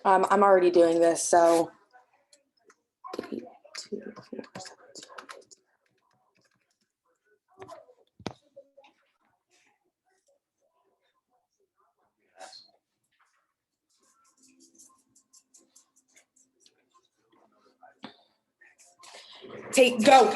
I'm already doing this, so. 8, 2, 4, 7, 2. Take, go.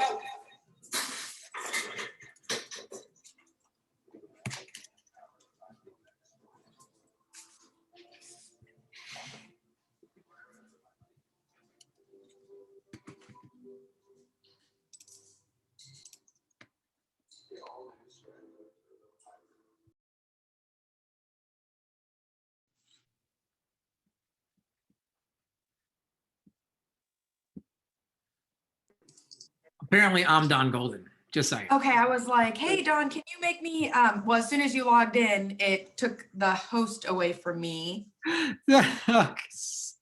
Apparently, I'm Don Golden. Just saying. Okay, I was like, hey, Don, can you make me, well, as soon as you logged in, it took the host away from me. Oh, it's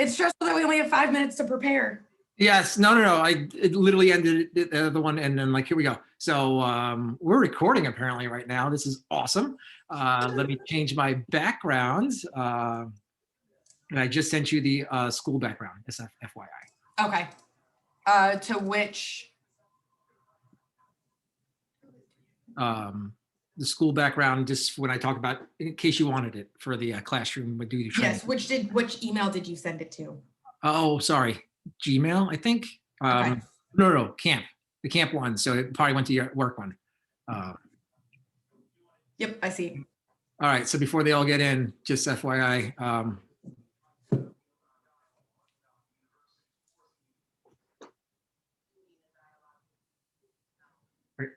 stressful that we only have 5 minutes to prepare. Yes, no. It literally ended the one, and then like, here we go. So we're recording apparently right now. This is awesome. Let me change my background. And I just sent you the school background, FYI. Okay. To which? The school background, just when I talk about, in case you wanted it for the classroom would do the training. Yes, which email did you send it to? Oh, sorry. Gmail, I think. Okay. No, camp. The camp one. So it probably went to your work one. Yep, I see. All right. So before they all get in, just FYI.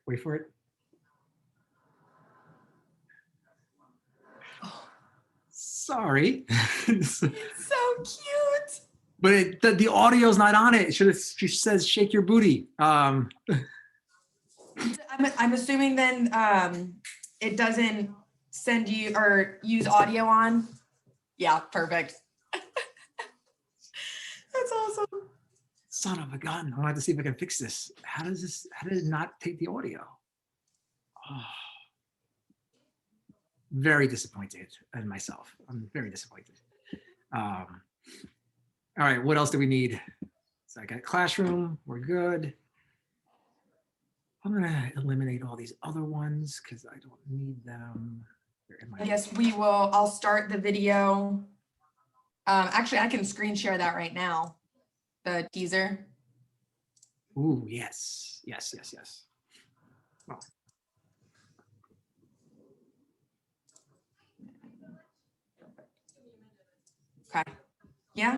Wait for it. Oh. Sorry. It's so cute. But the audio's not on it. She says, shake your booty. I'm assuming then it doesn't send you or use audio on. Yeah, perfect. That's awesome. Son of a gun. I'm gonna have to see if I can fix this. How did it not take the audio? Oh. Very disappointed in myself. I'm very disappointed. All right, what else do we need? So I got classroom, we're good. I'm gonna eliminate all these other ones because I don't need them. I guess I'll start the video. Actually, I can screen share that right now. The teaser. Ooh, yes. Oh. Okay. Yeah.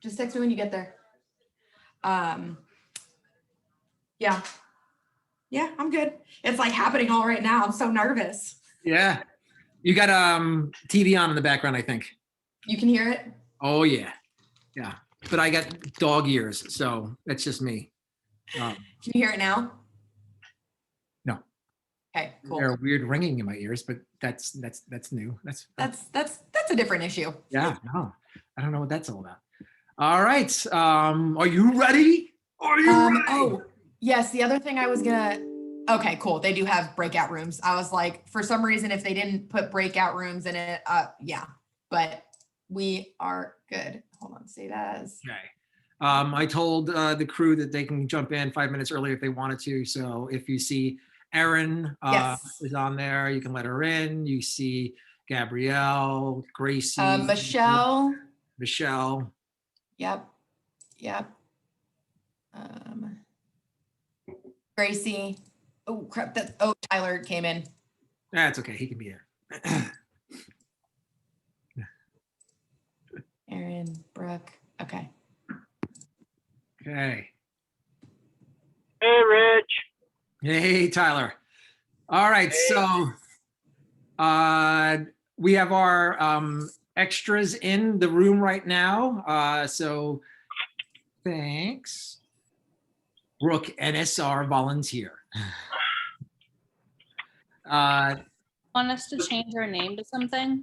Just text me when you get there. Yeah. Yeah, I'm good. It's like happening all right now. I'm so nervous. Yeah. You got TV on in the background, I think. You can hear it? Oh yeah. Yeah. But I got dog ears, so that's just me. Can you hear it now? No. Okay, cool. There are weird ringing in my ears, but that's new. That's a different issue. Yeah, no. I don't know what that's all about. All right. Are you ready? Are you ready? Oh, yes. The other thing I was okay, cool. They do have breakout rooms. I was like, for some reason, if they didn't put breakout rooms in it, yeah, but we are good. Hold on, say that as. Okay. I told the crew that they can jump in 5 minutes early if they wanted to. So if you see Erin is on there, you can let her in. You see Gabrielle, Gracie, Michelle. Yep. Gracie. Oh crap! Tyler came in. That's okay. He can be here. Erin, Brooke. Okay. Okay. Hey, Rich. Hey, Tyler. All right. Hey. So we have our extras in the room right now. So thanks. Brooke, NSR volunteer. Want us to change our name to something?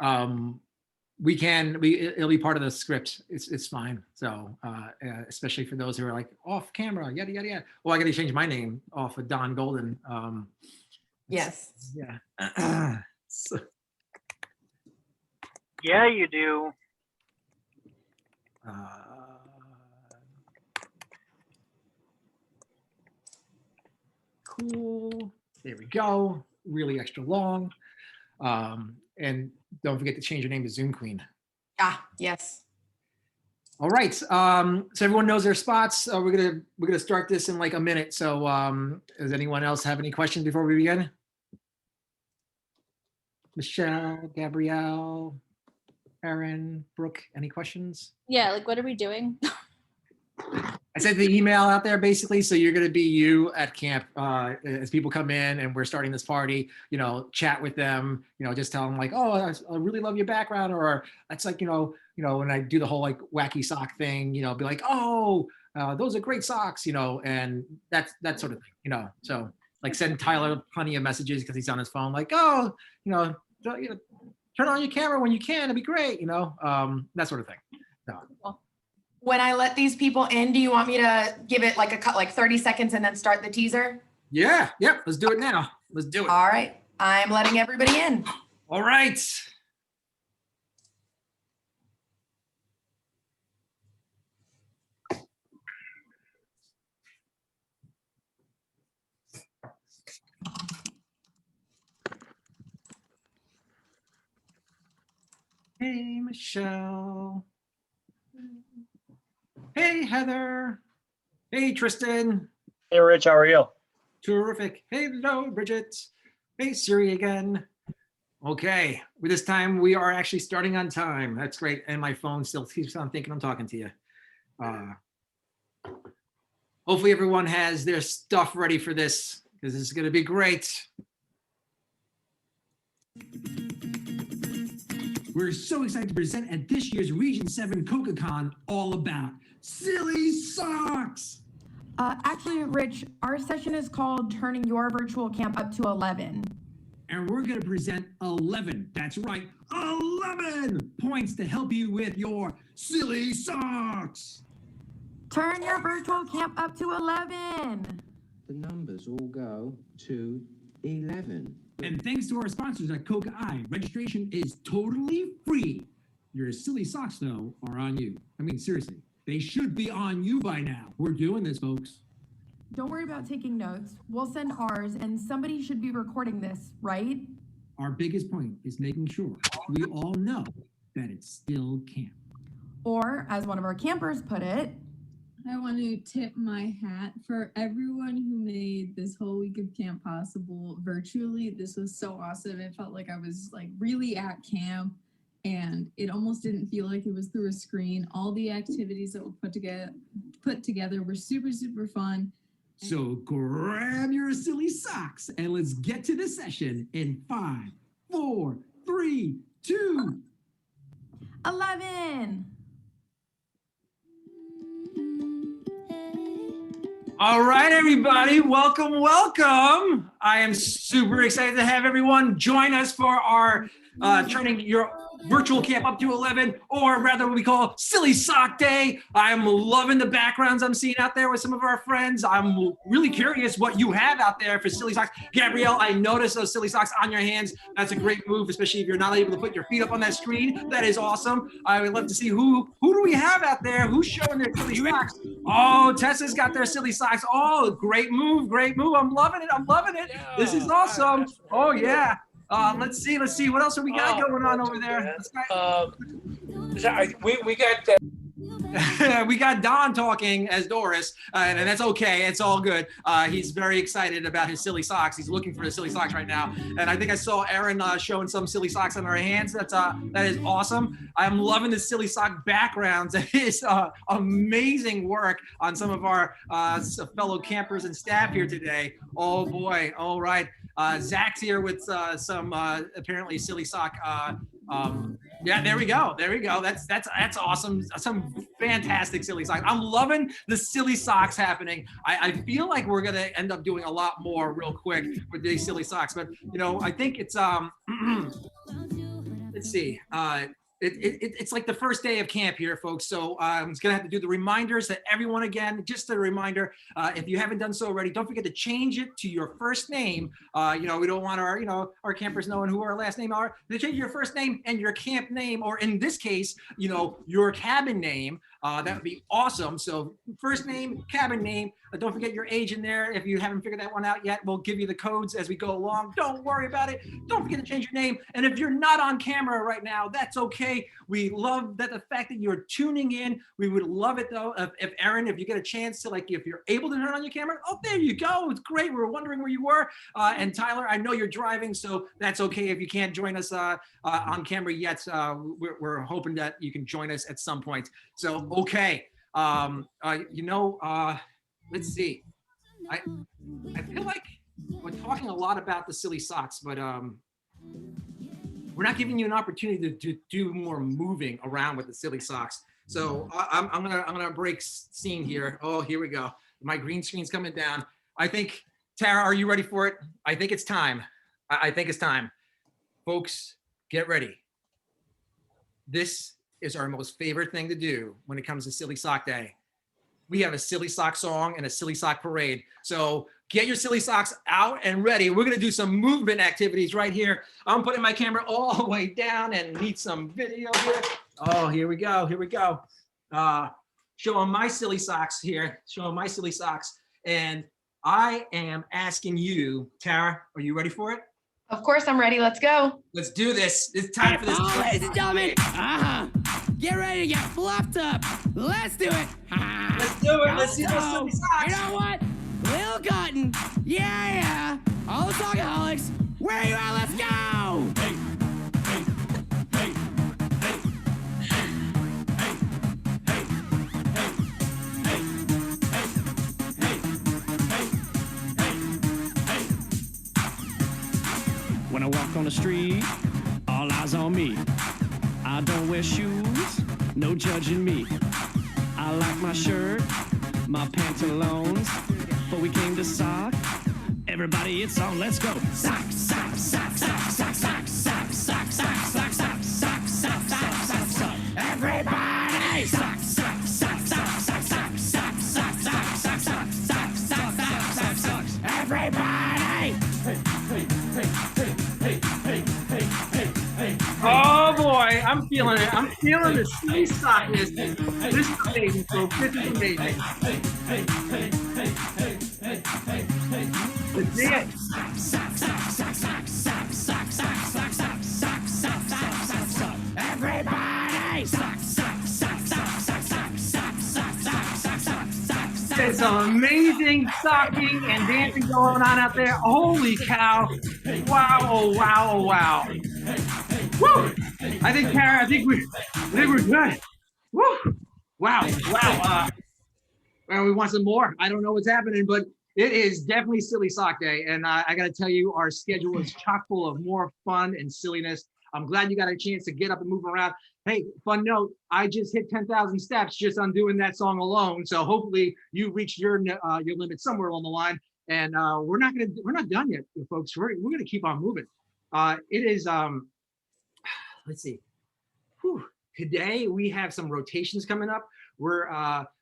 It'll be part of the script. It's fine. So especially for those who are like off camera, yada yada yada. Well, I got to change my name off of Don Golden. Yes. Yeah. So, Yeah, you do. cool. There we go. Really extra long. And don't forget to change your name to Zoom Queen. Ah, yes. All right. So everyone knows their spots. We're gonna start this in like a minute. So does anyone else have any questions before we begin? Michelle, Gabrielle, Erin, Brooke, any questions? Yeah, like what are we doing? I sent the email out there basically. So you're going to be you at camp as people come in and we're starting this party, chat with them, just tell them like, oh, I really love your background. Or it's like, when I do the whole like wacky sock thing, be like, oh, those are great socks, and that sort of thing, so like send Tyler plenty of messages because he's on his phone, like, oh, turn on your camera when you can, it'd be great, that sort of thing. So. When I let these people in, do you want me to give it like 30 seconds and then start the teaser? Yeah. Let's do it now. Let's do it. All right. I'm letting everybody in. All right. Hey, Michelle. Hey, Heather. Hey, Tristan. Hey, Rich, how are you? Terrific. Hey, hello, Bridget. Hey, Siri again. Okay, with this time we are actually starting on time. That's great. And my phone still keeps on thinking I'm talking to you. Hopefully everyone has their stuff ready for this because this is going to be great. We're so excited to present at this year's Region 7 COCA-Con all about silly socks. Actually, Rich, our session is called Turning Your Virtual Camp Up to 11. And we're going to present 11, that's right, 11 points to help you with your silly socks. Turn your virtual camp up to 11. The numbers all go to 11. And thanks to our sponsors at COCA-I, registration is totally free. Your silly socks, though, are on you. I mean, seriously, they should be on you by now. We're doing this, folks. Don't worry about taking notes. We'll send ours, and somebody should be recording this, right? Our biggest point is making sure we all know that it's still camp. Or, as one of our campers put it, I want to tip my hat for everyone who made this whole week of camp possible virtually. This was so awesome. It felt like I was like really at camp, and it almost didn't feel like it was through a screen. All the activities that were put together were super, super fun. So grab your silly socks and let's get to the session in 5, 4, 3, 2, 11. All right, everybody, welcome. I am super excited to have everyone join us for our Turning Your Virtual Camp Up to 11, or rather what we call Silly Sock Day. I'm loving the backgrounds I'm seeing out there with some of our friends. I'm really curious what you have out there for silly socks. Gabrielle, I noticed those silly socks on your hands. That's a great move, especially if you're not able to put your feet up on that screen. That is awesome. I would love to see who do we have out there? Who's showing their silly socks? Oh, Tessa's got their silly socks. Oh, great move. I'm loving it. Yeah, this is awesome. Oh, yeah. Let's see. What else have we got going on over there? We got we got Don talking as Doris, and that's okay. It's all good. He's very excited about his silly socks. He's looking for his silly socks right now. And I think I saw Erin showing some silly socks on her hands. That is awesome. I'm loving the silly sock backgrounds. It is amazing work on some of our fellow campers and staff here today. Oh boy. All right. Zach's here with some apparently silly sock Yeah, there we go. There we go. That's awesome. Some fantastic silly socks. I'm loving the silly socks happening. I feel like we're gonna end up doing a lot more real quick with these silly socks. But you know, I think it's let's see. It's like the first day of camp here, folks. So I'm just gonna have to do the reminders to everyone again. Just a reminder, if you haven't done so already, don't forget to change it to your first name. You know, we don't want our, you know, our campers knowing who our last name are. They change your first name and your camp name, or in this case, you know, your cabin name. That would be awesome. So first name, cabin name. Don't forget your age in there. If you haven't figured that one out yet, we'll give you the codes as we go along. Don't worry about it. Don't forget to change your name. And if you're not on camera right now, that's okay. We love that the fact that you're tuning in. We would love it though, if Aaron, if you get a chance to, like, if you're able to turn on your camera, oh, there you go. It's great. We were wondering where you were. And Tyler, I know you're driving, so that's okay if you can't join us on camera yet. We're hoping that you can join us at some point. So, okay. You know, let's see. I feel like we're talking a lot about the silly socks, but we're not giving you an opportunity to do more moving around with the silly socks. So I'm gonna break scene here. Oh, here we go. My green screen's coming down. I think, Tara, are you ready for it? I think it's time. I think it's time. Folks, get ready. This is our most favorite thing to do when it comes to Silly Sock Day. We have a silly sock song and a silly sock parade. So get your silly socks out and ready. We're gonna do some movement activities right here. I'm putting my camera all the way down and need some video here. Oh, here we go, here we go. Showing my silly socks here, showing my silly socks. And I am asking you, Tara, are you ready for it? Of course, I'm ready. Let's go. Let's do this. It's time for this. Ladies and gentlemen, get ready to get fluffed up. Let's do it. Let's do it. Let's see those silly socks. You know what? Lil Cotton. Yeah. All the Sockaholics. Where you at? Let's go. When I walk on the street, all eyes on me. I don't wear shoes, no judging me. I like my shirt, my pantalones, but we came to sock. Everybody, it's on, let's go. Sock, sock, sock, sock, sock, sock, sock, sock, sock, sock, sock, sock, sock, sock, sock, sock. Everybody, sock, sock, sock, sock, sock, sock, sock, sock, sock, sock, sock, sock, sock, sock, sock, sock. Everybody. Oh boy, I'm feeling it. I'm feeling the silly sockness. This is amazing, folks. This is amazing. Let's see it. Everybody. There's some amazing socking and dancing going on out there. Holy cow. Wow, oh wow, oh wow. Woo! I think, Tara, I think we're good. Woo! Wow, wow. Well, we want some more. I don't know what's happening, but it is definitely Silly Sock Day. And I got to tell you, our schedule is chock full of more fun and silliness. I'm glad you got a chance to get up and move around. Hey, fun note, I just hit 10,000 steps just on doing that song alone. So hopefully you reached your limit somewhere along the line. And we're not done yet, folks. We're gonna keep on moving. It is let's see. Whew. Today we have some rotations coming up. We're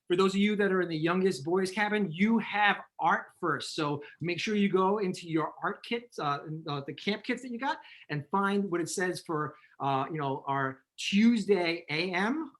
for those of you that are in the youngest boys cabin, you have art first. So make sure you go into your art kits, the camp kits that you got, and find what it says for our Tuesday AM.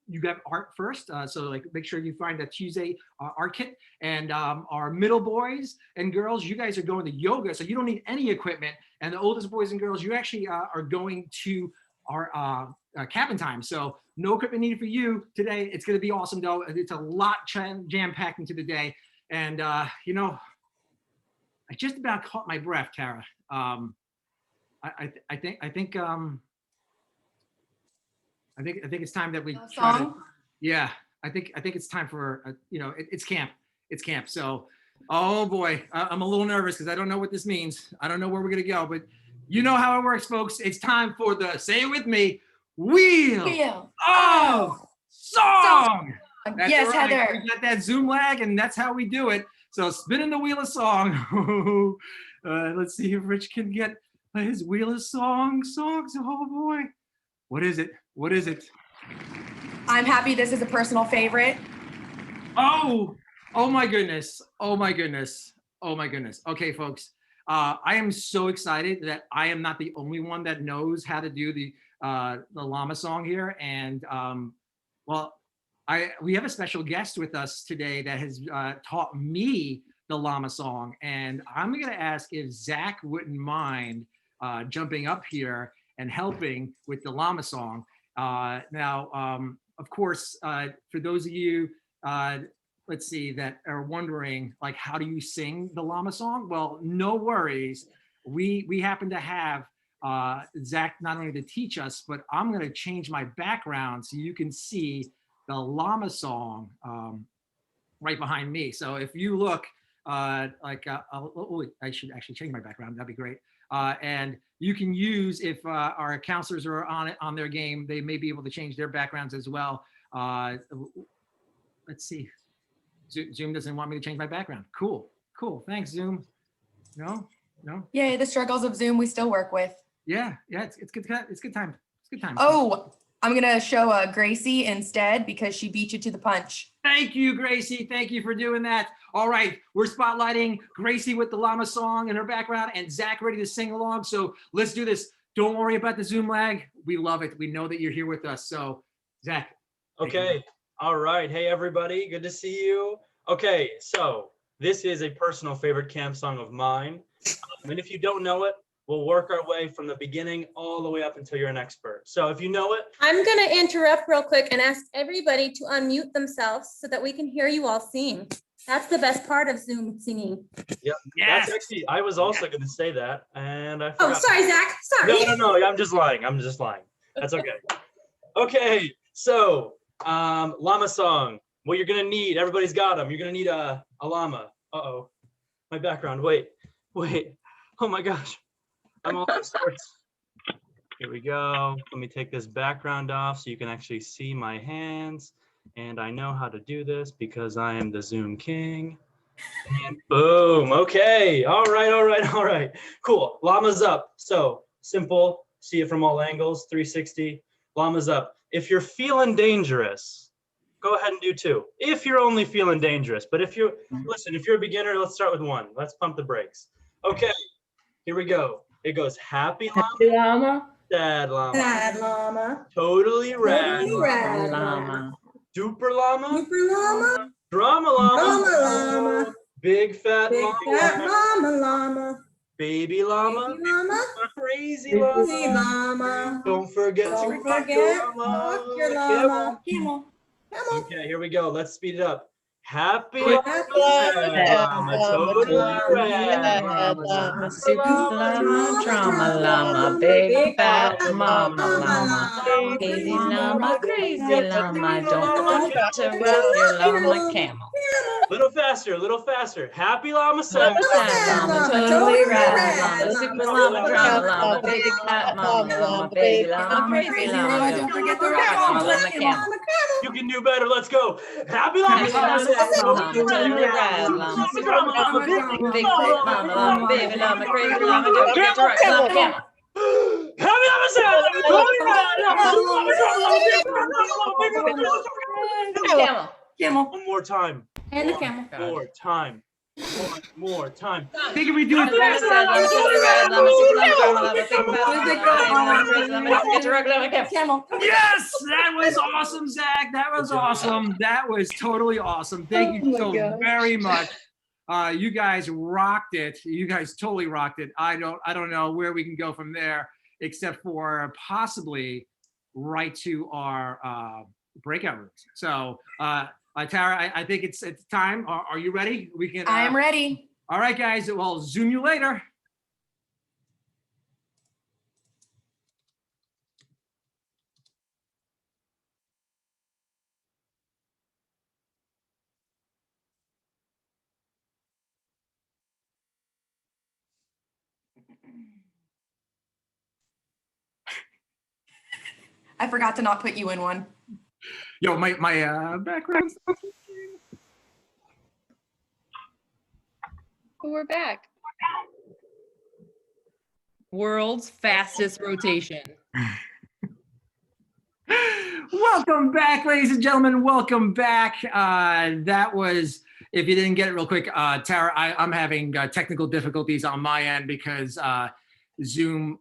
You got art first, so like make sure you find that Tuesday art kit. And our middle boys and girls, you guys are going to yoga, so you don't need any equipment. And the oldest boys and girls, you actually are going to our cabin time. So no equipment needed for you today. It's going to be awesome though. It's a lot jam-packed into the day. And I just about caught my breath, Tara. I think it's time that we try to, yeah, I think it's time for, it's camp. It's camp. So, oh boy, I'm a little nervous because I don't know what this means. I don't know where we're going to go, but You know how it works, folks. It's time for the, say it with me, Wheel Wheel of Song. That's Yes, right. Heather. We got that Zoom lag, and that's how we do it. So spinning the Wheel of Song. Let's see if Rich can get his Wheel of Songs. Oh boy. What is it? What is it? I'm happy this is a personal favorite. Oh my goodness. Oh my goodness. Oh my goodness. Okay, folks. I am so excited that I am not the only one that knows how to do the llama song here. And well, we have a special guest with us today that has taught me the llama song. And I'm going to ask if Zach wouldn't mind jumping up here and helping with the llama song. Now, of course, for those of you, let's see, that are wondering, like, how do you sing the llama song? Well, no worries. We happen to have Zach not only to teach us, but I'm going to change my background so you can see the llama song right behind me. So if you look, I should actually change my background. That'd be great. And you can use, if our counselors are on their game, they may be able to change their backgrounds as well. Let's see. Zoom doesn't want me to change my background. Cool. Thanks, Zoom. No. Yay, the struggles of Zoom we still work with. Yeah. It's good. It's good time. It's good time. Oh, I'm gonna show Gracie instead because she beat you to the punch. Thank you, Gracie. Thank you for doing that. All right, we're spotlighting Gracie with the llama song in her background and Zach ready to sing along. So let's do this. Don't worry about the Zoom lag. We love it. We know that you're here with us. So Zach. Okay. All right. Hey, everybody. Good to see you. Okay. So this is a personal favorite camp song of mine. And if you don't know it, we'll work our way from the beginning all the way up until you're an expert. So if you know it. I'm going to interrupt real quick and ask everybody to unmute themselves so that we can hear you all sing. That's the best part of Zoom singing. Yep. Yes. That's actually, I was also going to say that. And I forgot. Oh, sorry, Zach. Sorry. No. I'm just lying. That's okay. Okay. So llama song. What you're going to need. Everybody's got them. You're going to need a llama. Uh-oh. My background. Wait. Oh my gosh. I'm all out of sorts. Here we go. Let me take this background off so you can actually see my hands. And I know how to do this because I am the Zoom king. And boom. Okay. All right. Cool. Llama's up. So simple. See it from all angles. 360. Llama's up. If you're feeling dangerous, go ahead and do 2. If you're only feeling dangerous. But if you're a beginner, let's start with 1. Let's pump the brakes. Okay. Here we go. It goes happy llama, sad llama, totally rad llama, duper llama, drama llama, big fat llama, baby llama, crazy llama. Don't forget to rock your llama. Okay, here we go. Let's speed it up. Happy llama, totally rad llama, super llama, drama llama, big fat mama llama, baby llama, crazy llama, don't forget to rock your llama camel. Little faster. Happy llama, sad llama, totally rad llama, super llama, drama llama, big fat mama llama, baby llama, crazy llama, don't forget to rock your llama camel. You can do better. Let's go. Happy llama, totally rad llama, super llama, big fat mama llama, baby llama, crazy llama, don't forget to rock your llama camel. Happy llama, sad totally rad llama, Camel. One more time. And the camel. More time. Think we do it Yes, that was awesome, Zach. That was awesome. That was totally awesome. Thank you so very much. You guys rocked it. You guys totally rocked it. I don't know where we can go from there, except for possibly right to our breakout rooms. So Tara, I think it's time. Are you ready? We can. I am ready. All right, guys. Well, Zoom you later. I forgot to not put you in one. Yo, my background. We're back. World's fastest rotation. Welcome back, ladies and gentlemen. Welcome back. That was, if you didn't get it real quick, Tara, I'm having technical difficulties on my end because Zoom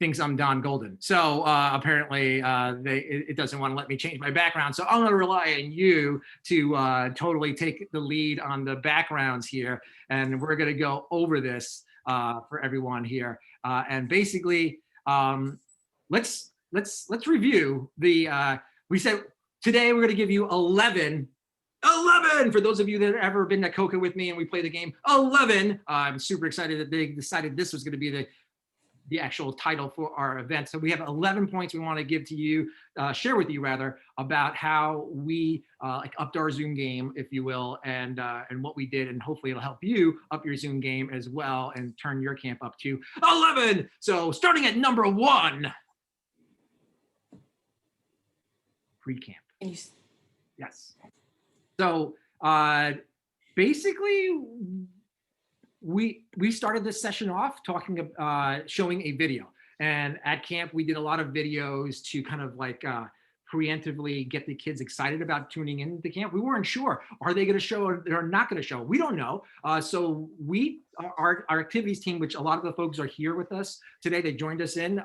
thinks I'm Don Golden. So apparently it doesn't want to let me change my background. So I'm going to rely on you to totally take the lead on the backgrounds here. And we're going to go over this for everyone here. And basically, let's review the, we said today we're going to give you 11 for those of you that have ever been to COCA with me and we play the game 11. I'm super excited that they decided this was going to be the actual title for our event. So we have 11 points we want to give to you, share with you rather, about how we like upped our Zoom game, if you will, and what we did, and hopefully it'll help you up your Zoom game as well and turn your camp up to 11. So starting at number 1, pre-camp. Yes. So basically, we started this session off talking showing a video, and at camp we did a lot of videos to kind of like preemptively get the kids excited about tuning in to camp. We weren't sure, are they going to show or they're not going to show? We don't know. So our activities team, which a lot of the folks are here with us today, they joined us in.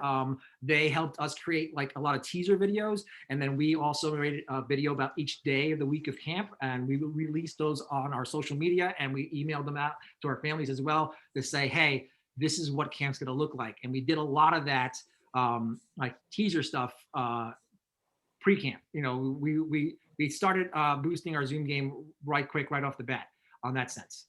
They helped us create like a lot of teaser videos, and then we also made a video about each day of the week of camp, and we released those on our social media, and we emailed them out to our families as well to say, hey, this is what camp's going to look like. And we did a lot of that like teaser stuff pre-camp. You know, we started boosting our Zoom game right off the bat on that sense.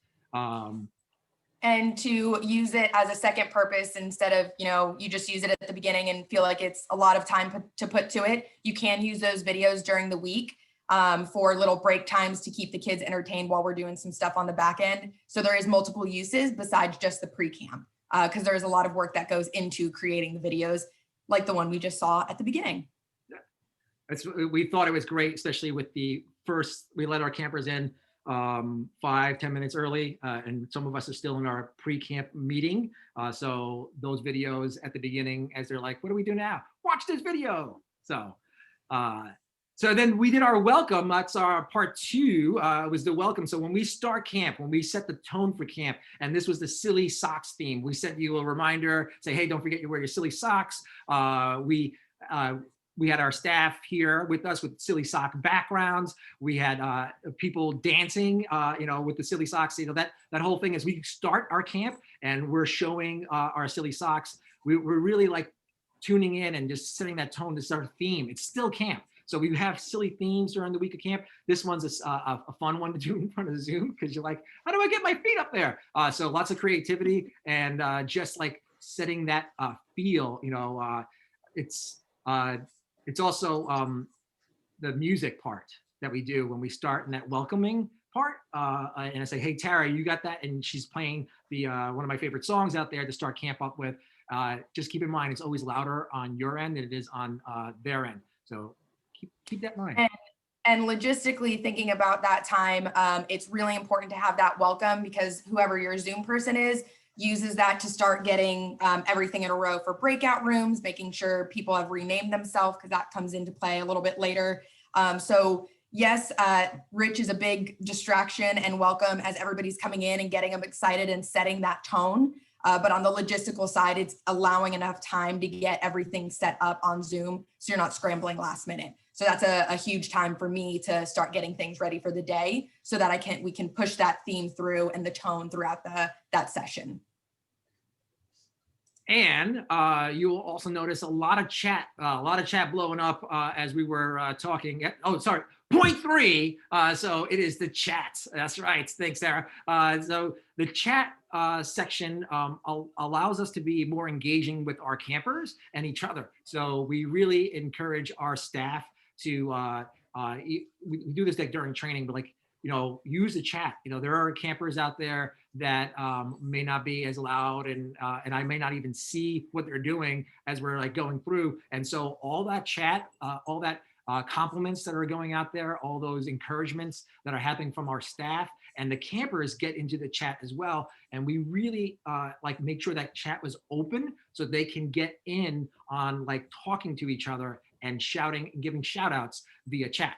And to use it as a second purpose instead of, you just use it at the beginning and feel like it's a lot of time to put to it. You can use those videos during the week for little break times to keep the kids entertained while we're doing some stuff on the back end. So there is multiple uses besides just the pre-camp, because there is a lot of work that goes into creating the videos like the one we just saw at the beginning. We thought it was great, especially with the first, we let our campers in 5-10 minutes early, and some of us are still in our pre-camp meeting. So those videos at the beginning, as they're like, what do we do now? Watch this video. So so then we did our welcome. That's our part 2, was the welcome. So when we start camp, when we set the tone for camp, and this was the silly socks theme, we sent you a reminder, say, hey, don't forget you wear your silly socks. We had our staff here with us with silly sock backgrounds. We had people dancing, with the silly socks. That whole thing is we start our camp and we're showing our silly socks. We're really like tuning in and just setting that tone to start a theme. It's still camp. So we have silly themes during the week of camp. This one's a fun one to do in front of Zoom because you're like, how do I get my feet up there? So lots of creativity and just like setting that feel, it's also the music part that we do when we start in that welcoming part. And I say, hey, Tara, you got that? And she's playing the one of my favorite songs out there to start camp up with. Just keep in mind, it's always louder on your end than it is on their end. So keep that in mind. And logistically thinking about that time, it's really important to have that welcome because whoever your Zoom person is, uses that to start getting everything in a row for breakout rooms, making sure people have renamed themselves because that comes into play a little bit later. So yes, Rich is a big distraction and welcome as everybody's coming in and getting them excited and setting that tone. But on the logistical side, it's allowing enough time to get everything set up on Zoom so you're not scrambling last minute. So that's a huge time for me to start getting things ready for the day so that we can push that theme through and the tone throughout that session. And you will also notice a lot of chat blowing up as we were talking. Oh, sorry, point 3. So it is the chat. That's right. Thanks, Sarah. So the chat section allows us to be more engaging with our campers and each other. So we really encourage our staff to, we do this like during training, but like, use the chat. There are campers out there that may not be as loud, and I may not even see what they're doing as we're like going through. And so all that chat, all that compliments that are going out there, all those encouragements that are happening from our staff and the campers get into the chat as well. And we really like make sure that chat was open so they can get in on like talking to each other and shouting and giving shout outs via chat.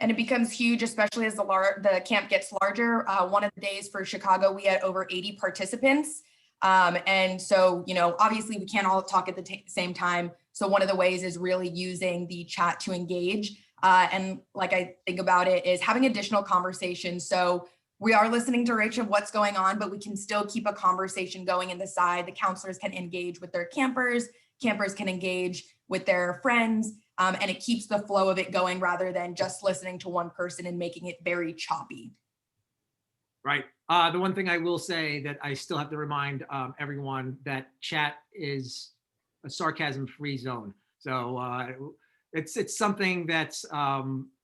And it becomes huge, especially as the camp gets larger. One of the days for Chicago, we had over 80 participants. And so, you know, obviously we can't all talk at the same time. So one of the ways is really using the chat to engage. And like I think about it is having additional conversations. So we are listening to Rachel what's going on, but we can still keep a conversation going in the side. The counselors can engage with their campers can engage with their friends. And it keeps the flow of it going rather than just listening to one person and making it very choppy. Right. The one thing I will say that I still have to remind everyone that chat is a sarcasm-free zone. So it's something that's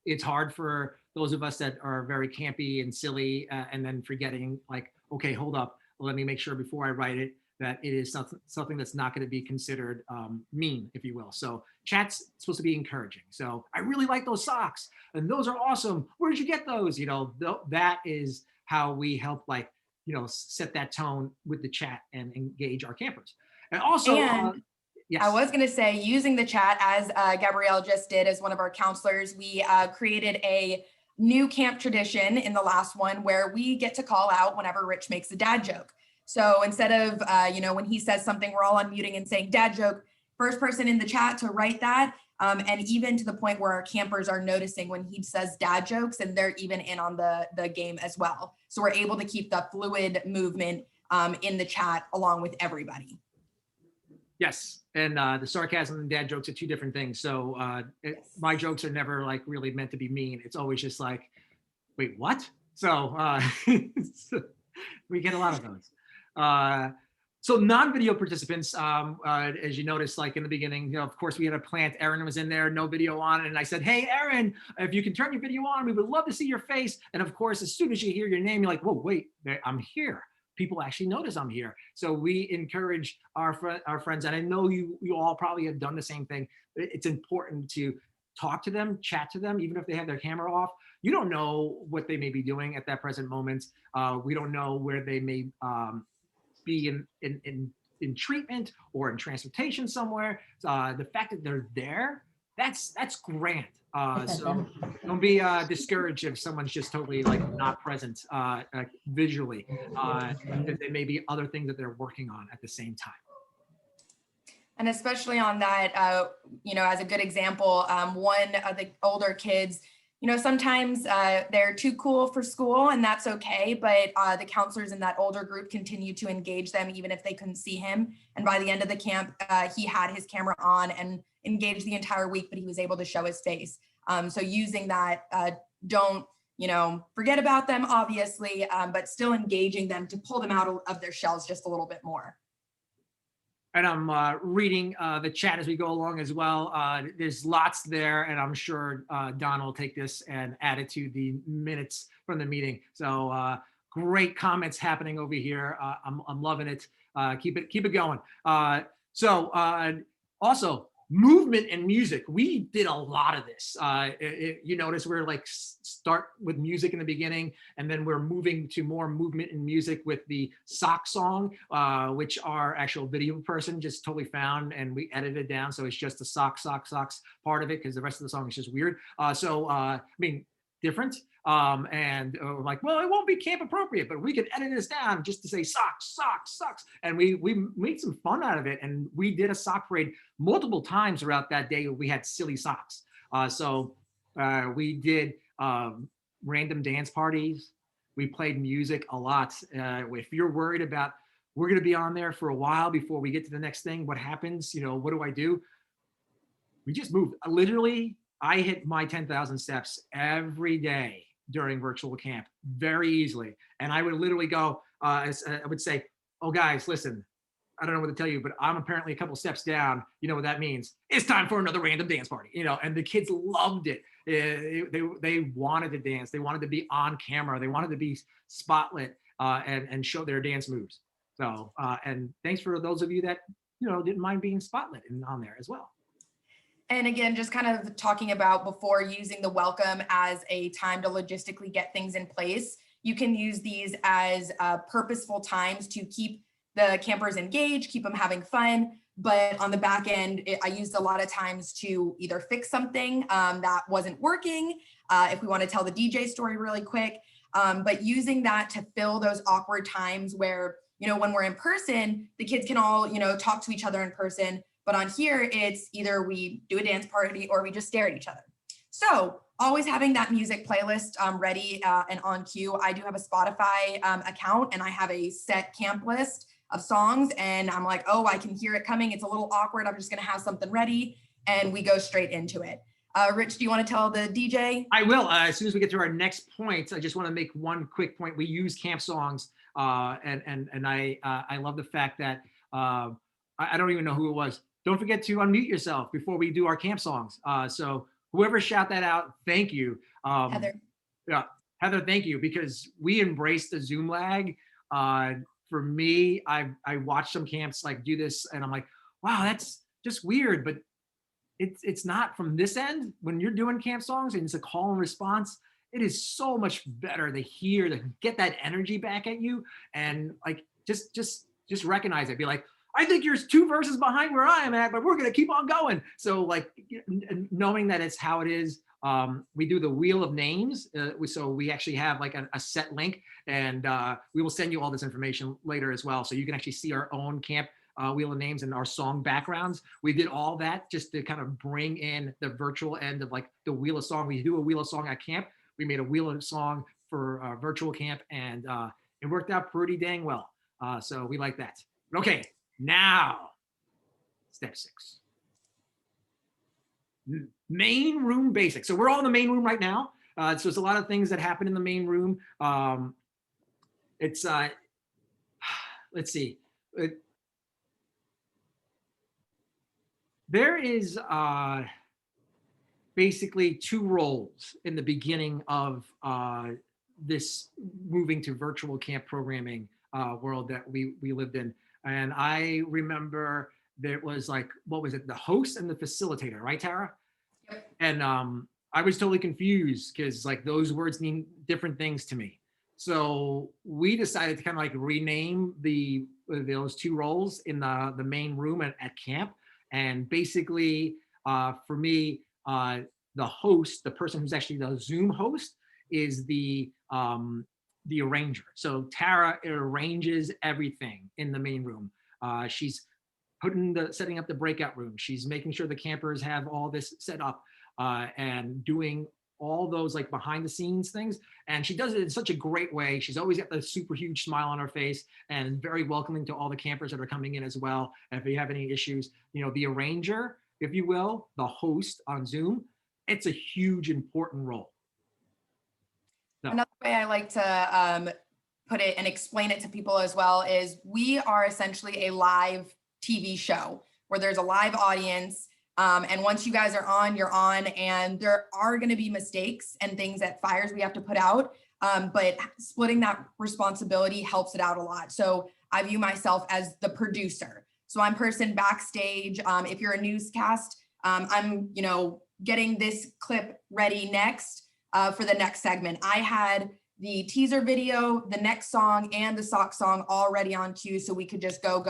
it's hard for those of us that are very campy and silly and then forgetting like, okay, hold up, let me make sure before I write it that it is something that's not going to be considered mean, if you will. So chat's supposed to be encouraging. So I really like those socks and those are awesome. Where did you get those? You know, that is how we help like, you know, set that tone with the chat and engage our campers. And also, yes. I was going to say using the chat as Gabrielle just did as one of our counselors, we created a new camp tradition in the last one where we get to call out whenever Rich makes a dad joke. So instead of, you know, when he says something, we're all unmuting and saying dad joke, first person in the chat to write that. And even to the point where our campers are noticing when he says dad jokes and they're even in on the game as well. So we're able to keep the fluid movement in the chat along with everybody. Yes, and the sarcasm and dad jokes are two different things. So my jokes are never like really meant to be mean. It's always just like, wait, what? So we get a lot of those. So non-video participants, as you noticed, like in the beginning, you know, of course we had a plant, Erin was in there, no video on. And I said, hey, Erin, if you can turn your video on, we would love to see your face. And of course, as soon as you hear your name, you're like, whoa, wait, I'm here. People actually notice I'm here. So we encourage our friends, and I know you all probably have done the same thing. It's important to talk to them, chat to them, even if they have their camera off. You don't know what they may be doing at that present moment. We don't know where they may be in treatment or in transportation somewhere. The fact that they're there, that's grand. So don't be discouraged if someone's just totally like not present visually. There may be other things that they're working on at the same time. And especially on that, you know, as a good example, one of the older kids, you know, sometimes they're too cool for school and that's okay, but the counselors in that older group continue to engage them even if they couldn't see him. And by the end of the camp, he had his camera on and engaged the entire week, but he was able to show his face. So using that, don't, you know, forget about them, obviously, but still engaging them to pull them out of their shells just a little bit more. And I'm reading the chat as we go along as well. There's lots there, and I'm sure Don will take this and add it to the minutes from the meeting. So great comments happening over here. I'm loving it. Keep it going. Also, movement and music. We did a lot of this. You notice we're like start with music in the beginning, and then we're moving to more movement and music with the sock song, which our actual video person just totally found, and we edited down. So it's just the socks part of it because the rest of the song is just weird. I mean, different. And we're like, well, it won't be camp appropriate, but we can edit this down just to say socks. And we made some fun out of it. And we did a sock parade multiple times throughout that day. We had silly socks. We did random dance parties. We played music a lot. If you're worried about, we're going to be on there for a while before we get to the next thing, what happens? You know, what do I do? We just moved. Literally, I hit my 10,000 steps every day during virtual camp very easily. And I would literally go, I would say, oh guys, listen, I don't know what to tell you, but I'm apparently a couple steps down. You know what that means? It's time for another random dance party, you know, and the kids loved it. They wanted to dance. They wanted to be on camera. They wanted to be spotlit. and show their dance moves. So, and thanks for those of you that, didn't mind being spotlighted on there as well. And again, just kind of talking about before using the welcome as a time to logistically get things in place. You can use these as purposeful times to keep the campers engaged, keep them having fun. But on the back end, I used a lot of times to either fix something that wasn't working, if we want to tell the DJ story really quick, but using that to fill those awkward times where, when we're in person, the kids can all, talk to each other in person. But on here, it's either we do a dance party or we just stare at each other. So always having that music playlist ready and on cue. I do have a Spotify account, and I have a set camp list of songs, and I'm like, oh, I can hear it coming. It's a little awkward. I'm just going to have something ready, and we go straight into it. Rich, do you want to tell the DJ? I will. As soon as we get to our next point, I just want to make one quick point. We use camp songs, and I love the fact that I don't even know who it was. Don't forget to unmute yourself before we do our camp songs. So whoever shout that out, thank you. Heather. Yeah, Heather, thank you, because we embrace the Zoom lag. For me, I watch some camps like do this, and I'm like, wow, that's just weird. But it's not from this end. When you're doing camp songs and it's a call and response, it is so much better to hear, to get that energy back at you, and like just recognize it. Be like, I think you're 2 verses behind where I am at, but we're gonna keep on going. So like knowing that it's how it is. We do the wheel of names. So we actually have like a set link, and we will send you all this information later as well. So you can actually see our own camp wheel of names and our song backgrounds. We did all that just to kind of bring in the virtual end of like the wheel of song. We do a wheel of song at camp. We made a wheel of song for virtual camp, and it worked out pretty dang well. So we like that. Okay, now step 6. Main room basics. So we're all in the main room right now. So there's a lot of things that happen in the main room. It's let's see. There is basically 2 roles in the beginning of this moving to virtual camp programming world that we lived in. And I remember there was like, what was it? The host and the facilitator, right, Tara? Yep. And I was totally confused because like those words mean different things to me. So we decided to kind of like rename those 2 roles in the main room at camp. And basically, for me, the host, the person who's actually the Zoom host, is the arranger. So Tara arranges everything in the main room. She's setting up the breakout room. She's making sure the campers have all this set up and doing all those like behind the scenes things. And she does it in such a great way. She's always got the super huge smile on her face and very welcoming to all the campers that are coming in as well. And if you have any issues, the arranger, if you will, the host on Zoom, it's a huge, important role. So. Another way I like to put it and explain it to people as well is we are essentially a live TV show where there's a live audience. And once you guys are on, you're on, and there are going to be mistakes and things that fires we have to put out. But splitting that responsibility helps it out a lot. So I view myself as the producer. So I'm person backstage. If you're a newscast, I'm, getting this clip ready next for the next segment. I had the teaser video, the next song, and the sock song all ready on cue, so we could just go.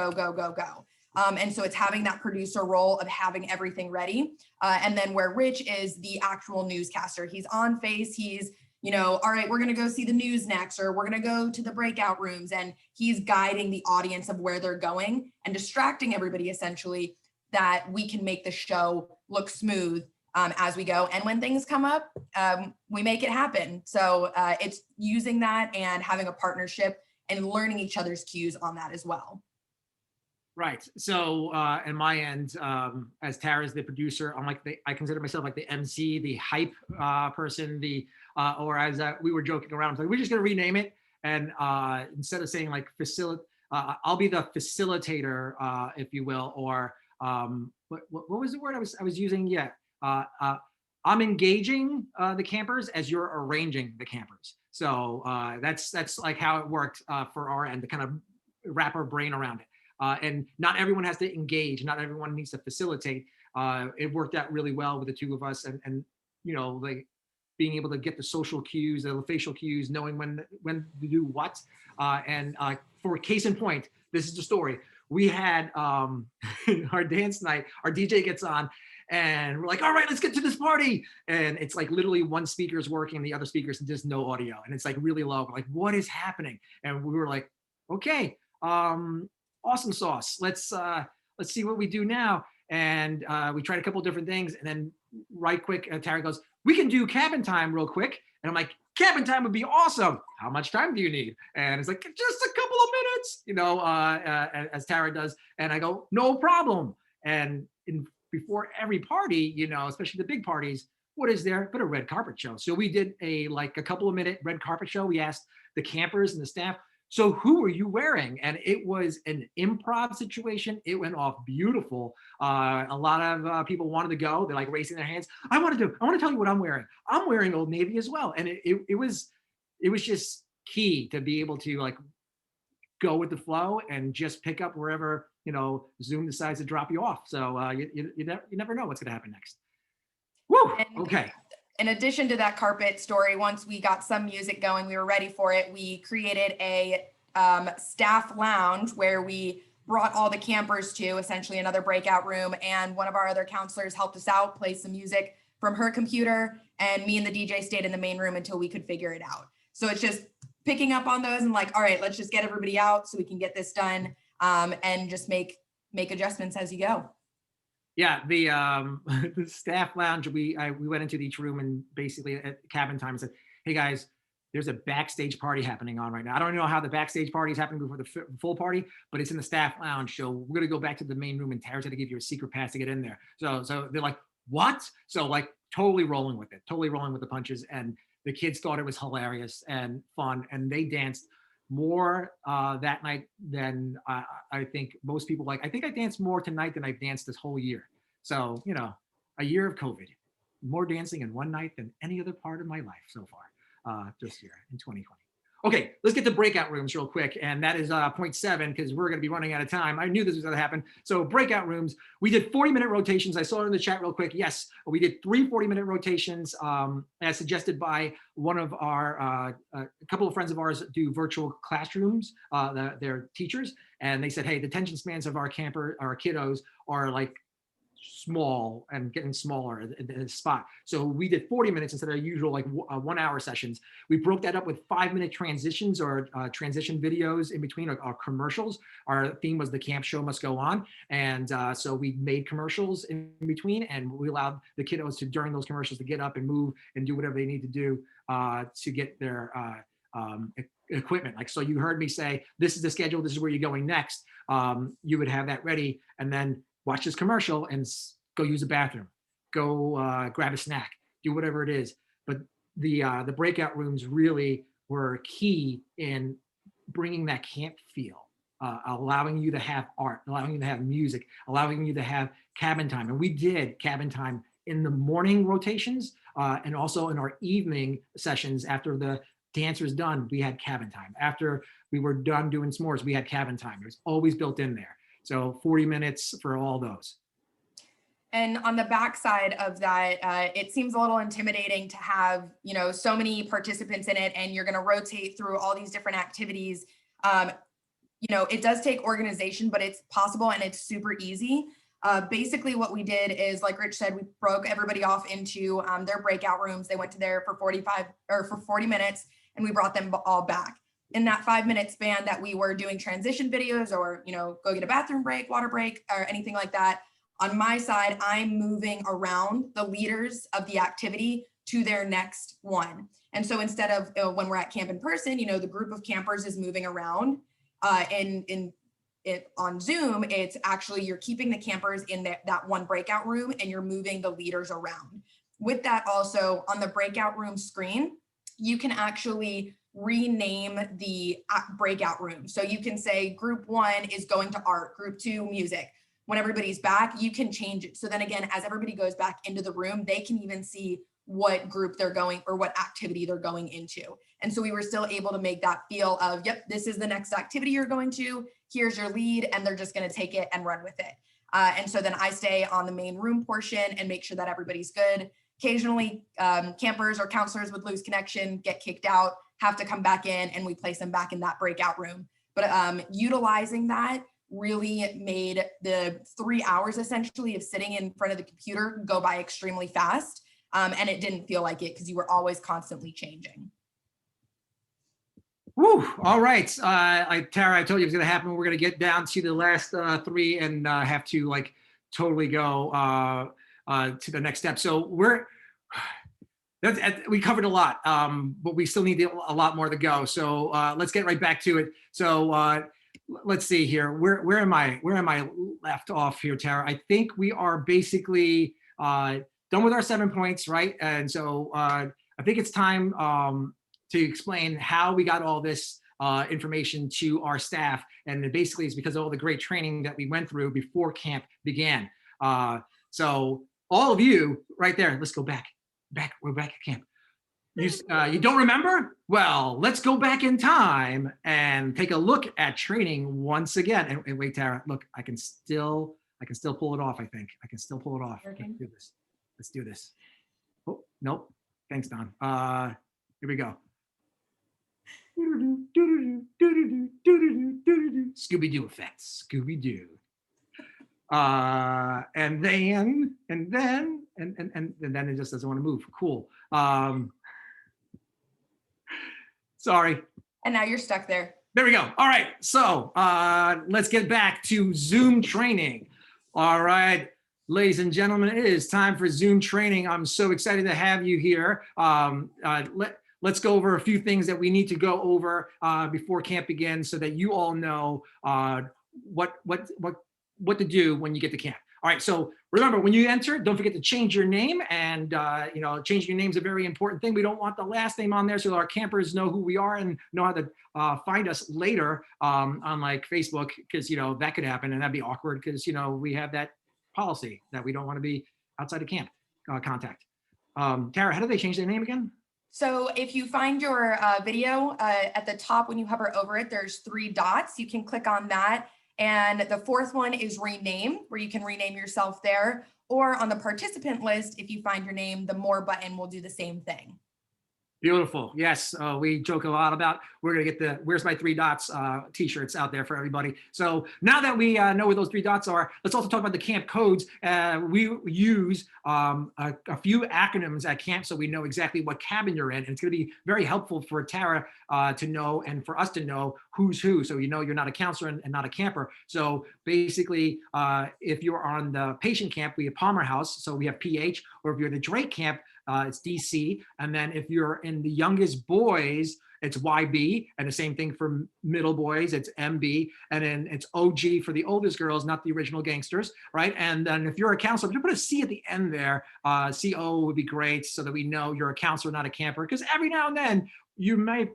And so it's having that producer role of having everything ready. And then where Rich is the actual newscaster, he's on face, he's, all right, we're going to go see the news next, or we're going to go to the breakout rooms. And he's guiding the audience of where they're going and distracting everybody essentially, that we can make the show look smooth as we go. And when things come up, we make it happen. So it's using that and having a partnership and learning each other's cues on that as well. Right. So in my end, as Tara's the producer, I consider myself like the MC, the hype person, or as we were joking around, I was like, we're just going to rename it. And instead of saying like I'll be the facilitator, if you will, or what was the word I was using? Yeah. I'm engaging the campers as you're arranging the campers. So that's like how it worked for our end to kind of wrap our brain around it. And not everyone has to engage. Not everyone needs to facilitate. It worked out really well with the two of us, and you know, like being able to get the social cues, the facial cues, knowing when to do what. And for case in point, this is the story. We had our dance night. Our DJ gets on, and we're like, all right, let's get to this party. And it's like literally one speaker is working, the other speakers just no audio, and it's like really low. We're like, what is happening? And we were like, okay, awesome sauce. Let's see what we do now. And we tried a couple of different things, and then right quick, Tara goes, we can do cabin time real quick. And I'm like, cabin time would be awesome. How much time do you need? And it's like, just a couple of minutes, you know, as Tara does. And I go, no problem. And before every party, you know, especially the big parties, what is there but a red carpet show? So we did a couple of minute red carpet show. We asked the campers and the staff, so who are you wearing? And it was an improv situation. It went off beautiful. A lot of people wanted to go. They're like raising their hands. I want to tell you what I'm wearing. I'm wearing Old Navy as well. And it was just key to be able to like go with the flow and just pick up wherever, you know, Zoom decides to drop you off. So you never know what's going to happen next. Woo! Okay. In addition to that carpet story, once we got some music going, we were ready for it. We created a staff lounge where we brought all the campers to essentially another breakout room. And one of our other counselors helped us out, play some music from her computer. And me and the DJ stayed in the main room until we could figure it out. So it's just picking up on those and like, all right, let's just get everybody out so we can get this done and just make adjustments as you go. Yeah, the staff lounge, we went into each room and basically at cabin time said, hey guys, there's a backstage party happening on right now. I don't know how the backstage party is happening before the full party, but it's in the staff lounge. So we're gonna go back to the main room and Tara's gonna give you a secret pass to get in there. So they're like, what? So like totally rolling with it, totally rolling with the punches. And the kids thought it was hilarious and fun. And they danced more that night than I think most people like. I think I danced more tonight than I've danced this whole year. So, you know, a year of COVID, more dancing in one night than any other part of my life so far this year in 2020. Okay, let's get to breakout rooms real quick. And that is point 7 because we're going to be running out of time. I knew this was going to happen. So breakout rooms, we did 40-minute rotations. I saw it in the chat real quick. Yes, we did 3 40-minute rotations as suggested by one of our, a couple of friends of ours do virtual classrooms, they're teachers. And they said, hey, the attention spans of our kiddos are like small and getting smaller in the spot. So we did 40 minutes instead of usual like 1 hour sessions. We broke that up with 5-minute transitions or transition videos in between our commercials. Our theme was the camp show must go on. And so we made commercials in between and we allowed the kiddos to, during those commercials, to get up and move and do whatever they need to do to get their equipment. Like, so you heard me say, this is the schedule, this is where you're going next. You would have that ready and then watch this commercial and go use a bathroom, go grab a snack, do whatever it is. But the breakout rooms really were key in bringing that camp feel, allowing you to have art, allowing you to have music, allowing you to have cabin time. And we did cabin time in the morning rotations and also in our evening sessions after the dance was done, we had cabin time. After we were done doing s'mores, we had cabin time. It was always built in there. So 40 minutes for all those. And on the backside of that, it seems a little intimidating to have, you know, so many participants in it and you're going to rotate through all these different activities. You know, it does take organization, but it's possible and it's super easy. Basically what we did is, like Rich said, we broke everybody off into their breakout rooms. They went to there for 40 minutes and we brought them all back. In that 5-minute span that we were doing transition videos or, you know, go get a bathroom break, water break, or anything like that, on my side, I'm moving around the leaders of the activity to their next one. And so instead of when we're at camp in person, you know, the group of campers is moving around on Zoom, it's actually, you're keeping the campers in that one breakout room and you're moving the leaders around. With that also, on the breakout room screen, you can actually rename the breakout room. So you can say group 1 is going to art, group 2 music. When everybody's back, you can change it. So then again, as everybody goes back into the room, they can even see what group they're going or what activity they're going into. And so we were still able to make that feel of, yep, this is the next activity you're going to, here's your lead, and they're just going to take it and run with it. And so then I stay on the main room portion and make sure that everybody's good. Occasionally, campers or counselors would lose connection, get kicked out, have to come back in, and we place them back in that breakout room. But utilizing that really made the 3 hours essentially of sitting in front of the computer go by extremely fast. And it didn't feel like it because you were always constantly changing. Woo, all right. Tara, I told you it was going to happen. We're going to get down to the last 3 and have to like totally go to the next step. So we covered a lot, but we still need a lot more to go. So let's get right back to it. So let's see here. Where am I left off here, Tara? I think we are basically done with our 7 points, right? And so I think it's time to explain how we got all this information to our staff. And it basically is because of all the great training that we went through before camp began. So all of you right there, let's go back. We're back at camp. You don't remember? Well, let's go back in time and take a look at training once again. And wait, Tara, look, I can still pull it off, I think. I can still pull it off. Let's do this. Oh, nope. Thanks, Don. Here we go. Scooby-Doo effects. Scooby-Doo. And then it just doesn't want to move. Cool. Sorry. And now you're stuck there. There we go. All right. So let's get back to Zoom training. All right, ladies and gentlemen, it is time for Zoom training. I'm so excited to have you here. Let's go over a few things that we need to go over before camp begins so that you all know what to do when you get to camp. All right, so remember, when you enter, don't forget to change your name, and changing your name is a very important thing. We don't want the last name on there so our campers know who we are and know how to find us later on like Facebook, because that could happen and that'd be awkward because we have that policy that we don't want to be outside of camp contact. Tara, how do they change their name again? So if you find your video at the top, when you hover over it, there's 3 dots. You can click on that. And the 4th one is rename, where you can rename yourself there. Or on the participant list, if you find your name, the more button will do the same thing. Beautiful. Yes, we joke a lot about we're going to get the Where's My 3 Dots t-shirts out there for everybody. So now that we know where those 3 dots are, let's also talk about the camp codes. We use a few acronyms at camp so we know exactly what cabin you're in. And it's going to be very helpful for Tara to know and for us to know who's who. So you're not a counselor and not a camper. So basically, if you're on the patient camp, we have Palmer House. So we have PH, or if you're the Drake camp, it's DC. And then if you're in the youngest boys, it's YB, and the same thing for middle boys, it's MB, and then it's OG for the oldest girls, not the original gangsters, right? And then if you're a counselor, if you put a C at the end there, CO would be great so that we know you're a counselor, not a camper, because every now and then you might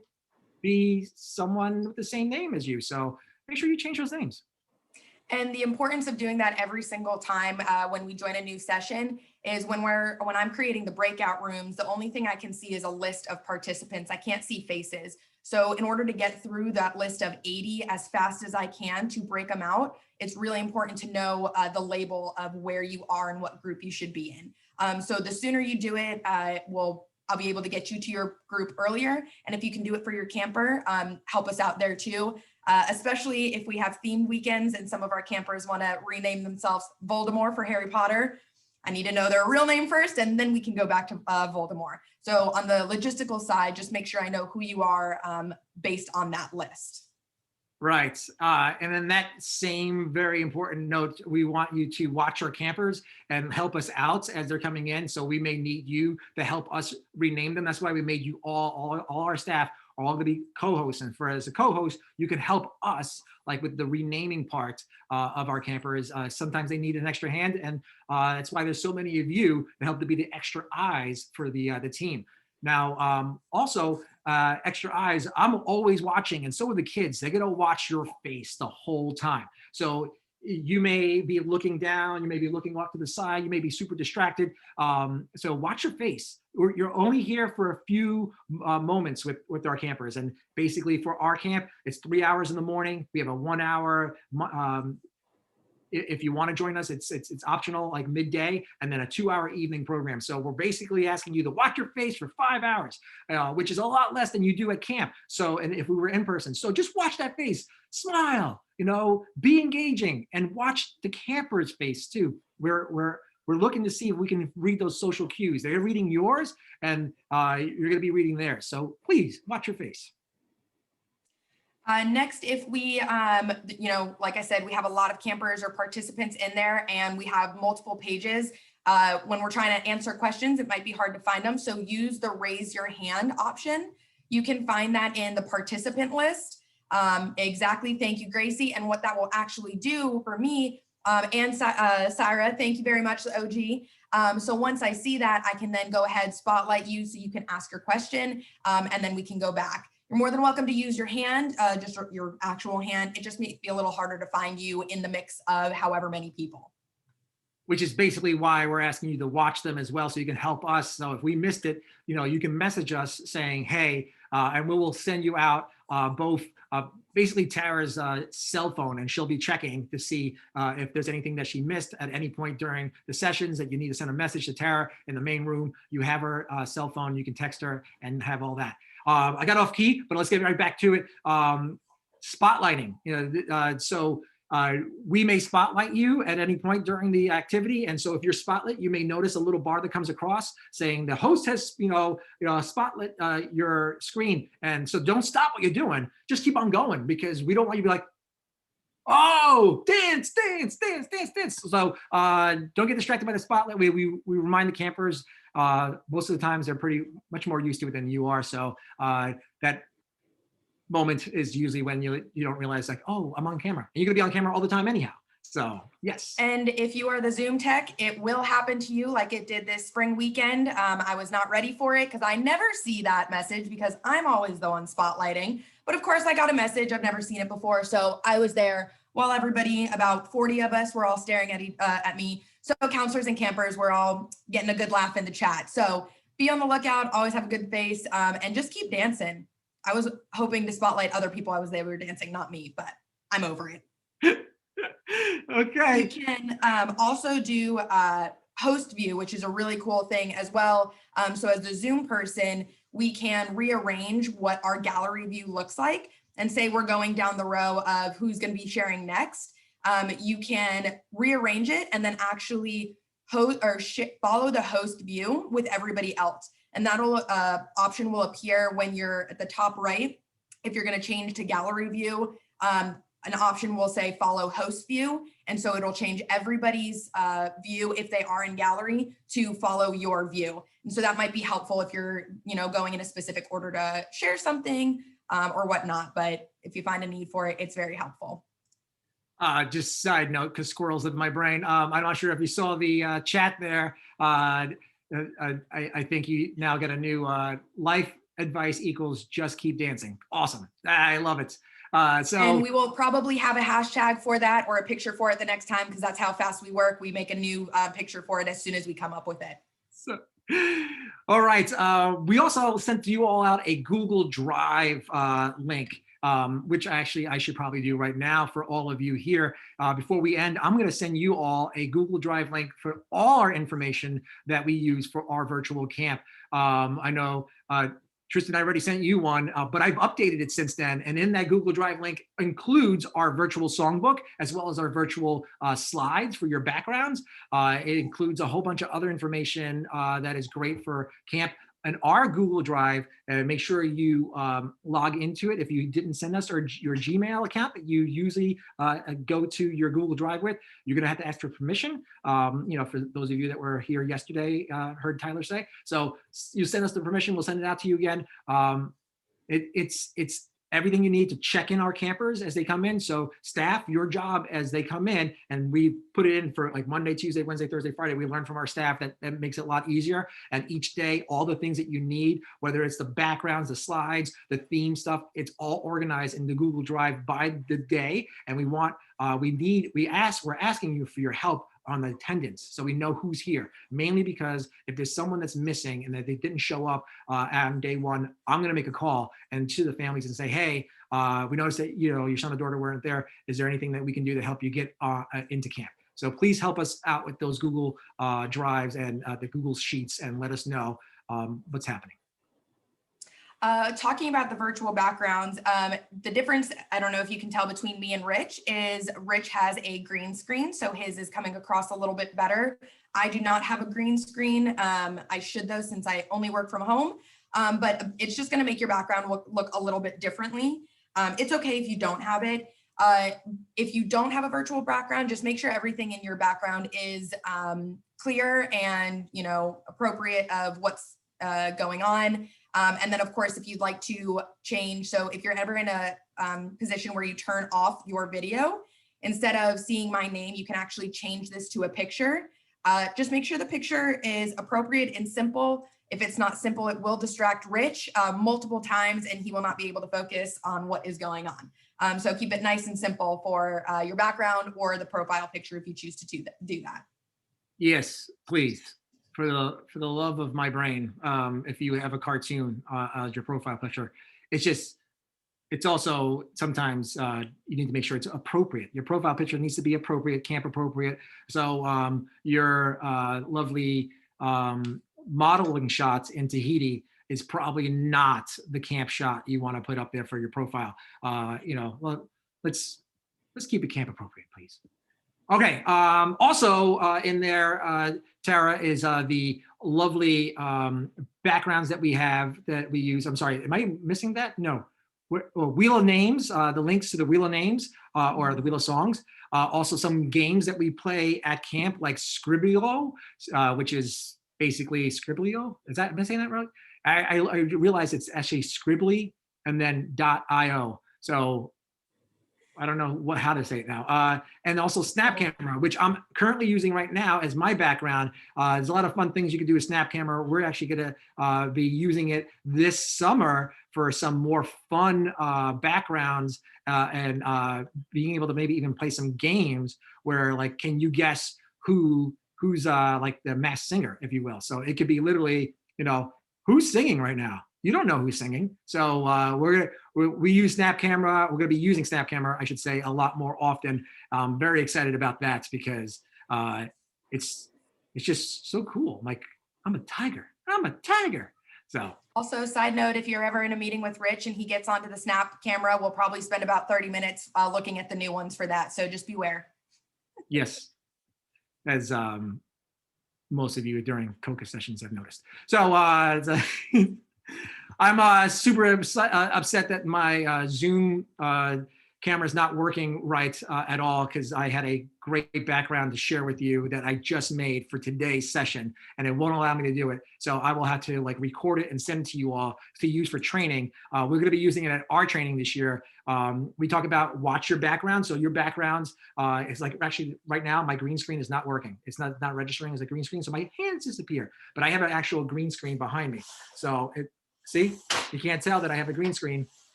be someone with the same name as you. So make sure you change those names. And the importance of doing that every single time when we join a new session is when I'm creating the breakout rooms, the only thing I can see is a list of participants. I can't see faces. So in order to get through that list of 80 as fast as I can to break them out, it's really important to know the label of where you are and what group you should be in. So the sooner you do it, I'll be able to get you to your group earlier. And if you can do it for your camper, help us out there too. Especially if we have themed weekends and some of our campers want to rename themselves Voldemort for Harry Potter. I need to know their real name first, and then we can go back to Voldemort. So on the logistical side, just make sure I know who you are based on that list. Right. And then that same very important note, we want you to watch our campers and help us out as they're coming in. So we may need you to help us rename them. That's why we made you all our staff are all going to be co-hosts. And as a co-host, you can help us like with the renaming part of our campers. Sometimes they need an extra hand. And that's why there's so many of you that help to be the extra eyes for the team. Now, also, extra eyes, I'm always watching, and so are the kids. They're going to watch your face the whole time. So you may be looking down, you may be looking off to the side, you may be super distracted. So watch your face. You're only here for a few moments with our campers. And basically for our camp, it's 3 hours in the morning. We have a 1 hour, if you want to join us, it's optional, like midday, and then a 2 hour evening program. So we're basically asking you to watch your face for 5 hours, which is a lot less than you do at camp. So, and if we were in person, so just watch that face, smile, be engaging, and watch the camper's face too. We're looking to see if we can read those social cues. They're reading yours, and you're going to be reading theirs. So please watch your face. Next, if we, like I said, we have a lot of campers or participants in there, and we have multiple pages. When we're trying to answer questions, it might be hard to find them. So use the raise your hand option. You can find that in the participant list. Exactly. Thank you, Gracie. And what that will actually do for me and Syra, thank you very much, OG. So once I see that, I can then go ahead, spotlight you so you can ask your question, and then we can go back. You're more than welcome to use your hand, just your actual hand. It just may be a little harder to find you in the mix of however many people. Which is basically why we're asking you to watch them as well, so you can help us. So if we missed it, you can message us saying, hey, and we will send you out both basically Tara's cell phone, and she'll be checking to see if there's anything that she missed at any point during the sessions that you need to send a message to Tara in the main room. You have her cell phone, you can text her and have all that. I got off key, but let's get right back to it. Spotlighting, so we may spotlight you at any point during the activity. And so if you're spotlit, you may notice a little bar that comes across saying the host has, spotlit your screen. And so don't stop what you're doing. Just keep on going, because we don't want you to be like, oh, dance. So don't get distracted by the spotlight. We remind the campers, most of the times they're pretty much more used to it than you are. So that moment is usually when you don't realize, like, oh, I'm on camera. And you're gonna be on camera all the time anyhow. So yes. And if you are the Zoom tech, it will happen to you like it did this spring weekend. I was not ready for it because I never see that message because I'm always the one spotlighting. But of course I got a message. I've never seen it before. So I was there while everybody, about 40 of us, were all staring at me. So counselors and campers were all getting a good laugh in the chat. So be on the lookout, always have a good face, and just keep dancing. I was hoping to spotlight other people they were dancing, not me, but I'm over it. Okay. You can also do host view, which is a really cool thing as well. So as the Zoom person, we can rearrange what our gallery view looks like, and say we're going down the row of who's going to be sharing next. You can rearrange it and then actually follow the host view with everybody else. And that'll option will appear when you're at the top right. If you're going to change to gallery view, an option will say follow host view. And so it'll change everybody's view if they are in gallery to follow your view. And so that might be helpful if you're, going in a specific order to share something or whatnot. But if you find a need for it, it's very helpful. Just side note, because squirrels live in my brain. I'm not sure if you saw the chat there. I think you now get a new life advice equals just keep dancing. Awesome. I love it. And we will probably have a hashtag for that or a picture for it the next time, because that's how fast we work. We make a new picture for it as soon as we come up with it. So, all right. We also sent you all out a Google Drive link, which actually I should probably do right now for all of you here. Before we end, I'm going to send you all a Google Drive link for all our information that we use for our virtual camp. I know Tristan, I already sent you one, but I've updated it since then. And in that Google Drive link includes our virtual songbook, as well as our virtual slides for your backgrounds. It includes a whole bunch of other information that is great for camp. And our Google Drive, make sure you log into it. If you didn't send us your Gmail account that you usually go to your Google Drive with, you're gonna have to ask for permission. For those of you that were here yesterday, heard Tyler say. So you send us the permission, we'll send it out to you again. It's everything you need to check in our campers as they come in. So staff, your job as they come in, and we put it in for like Monday, Tuesday, Wednesday, Thursday, Friday. We learn from our staff that makes it a lot easier. And each day, all the things that you need, whether it's the backgrounds, the slides, the theme stuff, it's all organized in the Google Drive by the day. And we're asking you for your help on the attendance, so we know who's here, mainly because if there's someone that's missing and that they didn't show up on day one, I'm going to make a call and to the families and say, hey, we noticed that your son or daughter weren't there. Is there anything that we can do to help you get into camp? So please help us out with those Google Drives and the Google Sheets, and let us know what's happening. Talking about the virtual backgrounds, the difference, I don't know if you can tell between me and Rich, is Rich has a green screen, so his is coming across a little bit better. I do not have a green screen. I should though, since I only work from home, but it's just gonna make your background look a little bit differently. It's okay if you don't have it. If you don't have a virtual background, just make sure everything in your background is clear and appropriate of what's going on. And then of course, if you'd like to change, so if you're ever in a position where you turn off your video, instead of seeing my name, you can actually change this to a picture. Just make sure the picture is appropriate and simple. If it's not simple, it will distract Rich multiple times and he will not be able to focus on what is going on. So keep it nice and simple for your background or the profile picture if you choose to do that. Yes, please. For the love of my brain, if you have a cartoon as your profile picture, it's also sometimes you need to make sure it's appropriate. Your profile picture needs to be appropriate, camp appropriate. So your lovely modeling shots in Tahiti is probably not the camp shot you want to put up there for your profile. Well, let's keep it camp appropriate, please. Okay. Also in there, Tara, is the lovely backgrounds that we have that we use. I'm sorry, am I missing that? No. Wheel of Names, the links to the Wheel of Names or the Wheel of Songs. Also some games that we play at camp, like Scribbio, which is basically Scriblio. Am I saying that right? I realize it's actually Scribbly and then .io. So I don't know how to say it now. And also Snap Camera, which I'm currently using right now as my background. There's a lot of fun things you can do with Snap Camera. We're actually gonna be using it this summer for some more fun backgrounds and being able to maybe even play some games where, like, can you guess who's like the masked singer, if you will. So it could be literally, who's singing right now? You don't know who's singing. So we use Snap Camera. We're going to be using Snap Camera, I should say, a lot more often. I'm very excited about that because it's just so cool. Like, I'm a tiger. So also, side note, if you're ever in a meeting with Rich and he gets onto the Snap Camera, we'll probably spend about 30 minutes looking at the new ones for that. So just beware. Yes, as most of you during COCA sessions have noticed. So I'm super upset that my Zoom camera is not working right at all, because I had a great background to share with you that I just made for today's session, and it won't allow me to do it. So I will have to record it and send it to you all to use for training. We're going to be using it at our training this year. We talk about watch your background. So your backgrounds, it's like, actually right now my green screen is not working. It's not registering as a green screen. So my hands disappear, but I have an actual green screen behind me. So see, you can't tell that I have a green screen.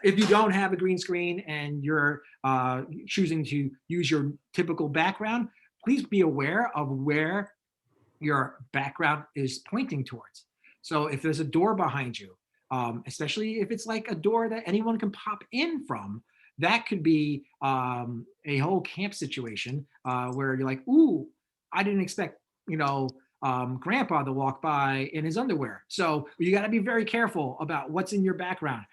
If you don't have a green screen and you're choosing to use your typical background, please be aware of where your background is pointing towards. So if there's a door behind you, especially if it's like a door that anyone can pop in from, that could be a whole camp situation where you're like, ooh, I didn't expect, grandpa to walk by in his underwear. So you got to be very careful about what's in your background.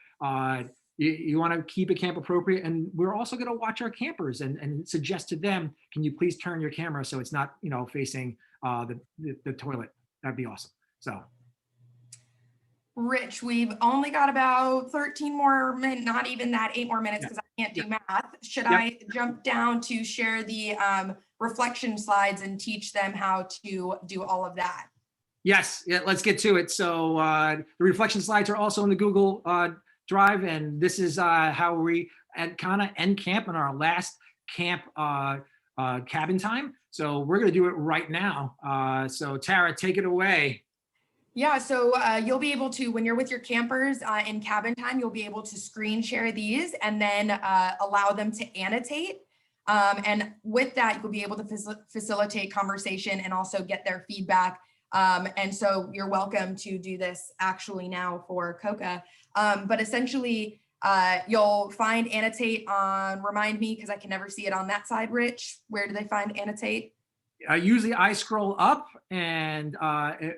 You want to keep it camp appropriate. And we're also going to watch our campers and suggest to them, can you please turn your camera so it's not, facing the toilet? That'd be awesome. So. Rich, we've only got about 13 more minutes, not even that, 8 more minutes, because I can't do math. Should I jump down to share the reflection slides and teach them how to do all of that? Yes, let's get to it. So the reflection slides are also in the Google drive, and this is how we kind of end camp on our last camp cabin time. So we're going to do it right now. So Tara, take it away. Yeah, so you'll be able to, when you're with your campers in cabin time, you'll be able to screen share these and then allow them to annotate. And with that, you'll be able to facilitate conversation and also get their feedback. And so you're welcome to do this actually now for COCA. But essentially, you'll find annotate on, remind me, because I can never see it on that side, Rich. Where do they find annotate? Usually I scroll up, and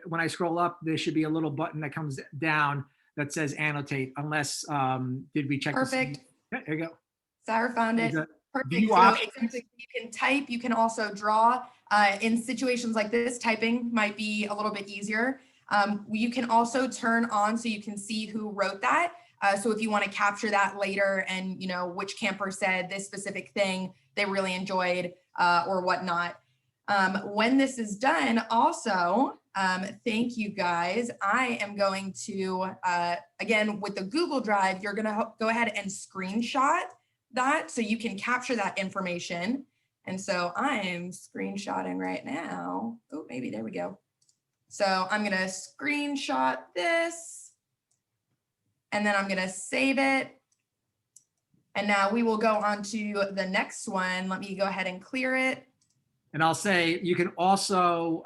when I scroll up, there should be a little button that comes down that says annotate, unless, did we check? Perfect. Yeah, there you go. Sarah found it. Perfect. View So options. exactly, you can type, you can also draw. In situations like this, typing might be a little bit easier. You can also turn on so you can see who wrote that. So if you want to capture that later and, you know, which camper said this specific thing they really enjoyed or whatnot. When this is done, also, thank you guys. I am going to, again, with the Google Drive, you're going to go ahead and screenshot that so you can capture that information. And so I am screenshotting right now. Oh, maybe there we go. So I'm going to screenshot this and then I'm going to save it. And now we will go on to the next one. Let me go ahead and clear it. And I'll say you can also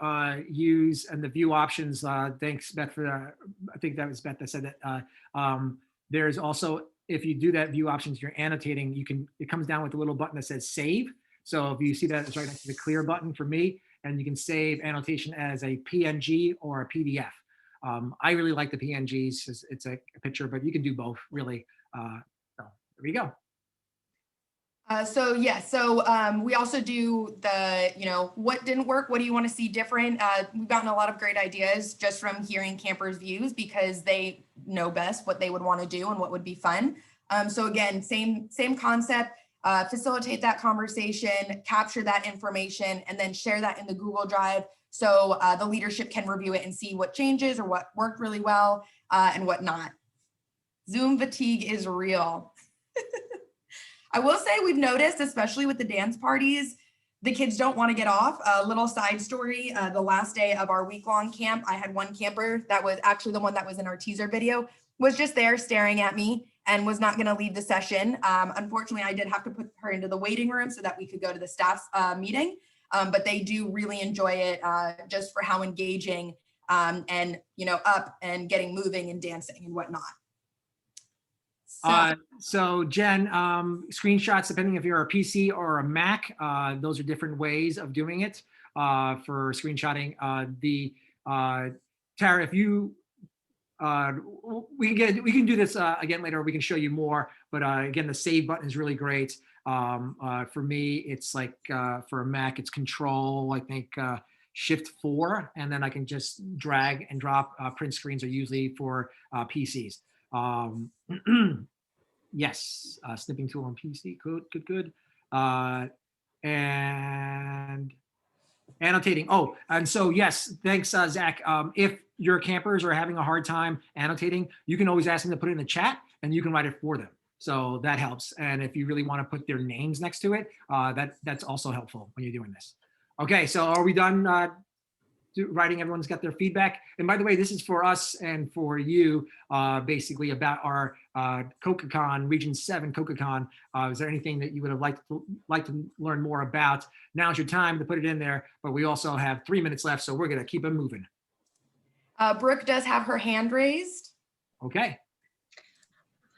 use and the view options. Thanks, Beth, for that. I think that was Beth that said that. There's also, if you do that view options, you're annotating. You can. It comes down with a little button that says save. So if you see that, it's right next to the clear button for me, and you can save annotation as a PNG or a PDF. I really like the PNGs. It's a picture, but you can do both really. So there you go. We also do the, you know, what didn't work? What do you want to see different? We've gotten a lot of great ideas just from hearing campers' views because they know best what they would want to do and what would be fun. So again, same concept, facilitate that conversation, capture that information, and then share that in the Google Drive so the leadership can review it and see what changes or what worked really well and what not. Zoom fatigue is real. I will say we've noticed, especially with the dance parties, the kids don't want to get off. A little side story, the last day of our week-long camp, I had one camper that was actually the one that was in our teaser video, was just there staring at me and was not going to leave the session. Unfortunately, I did have to put her into the waiting room so that we could go to the staff meeting, but they do really enjoy it just for how engaging and, you know, up and getting moving and dancing and whatnot. So Jen, screenshots, depending if you're a PC or a Mac, those are different ways of doing it for screenshotting. Tara, if you, we can do this again later, we can show you more, but again, the save button is really great. For me, it's like, for a Mac, it's Control, I think, Shift 4, and then I can just drag and drop. Print screens are usually for PCs. Yes, snipping tool on PC, good. And annotating. Oh, and so yes, thanks, Zach. If your campers are having a hard time annotating, you can always ask them to put it in the chat, and you can write it for them. So that helps. And if you really want to put their names next to it, that's also helpful when you're doing this. Okay, so are we done? Writing, everyone's got their feedback. And by the way, this is for us and for you, basically about our COCA-Con, Region 7 COCA-Con. Is there anything that you would have liked to learn more about? Now's your time to put it in there, but we also have 3 minutes left, so we're gonna keep it moving. Brooke does have her hand raised. Okay.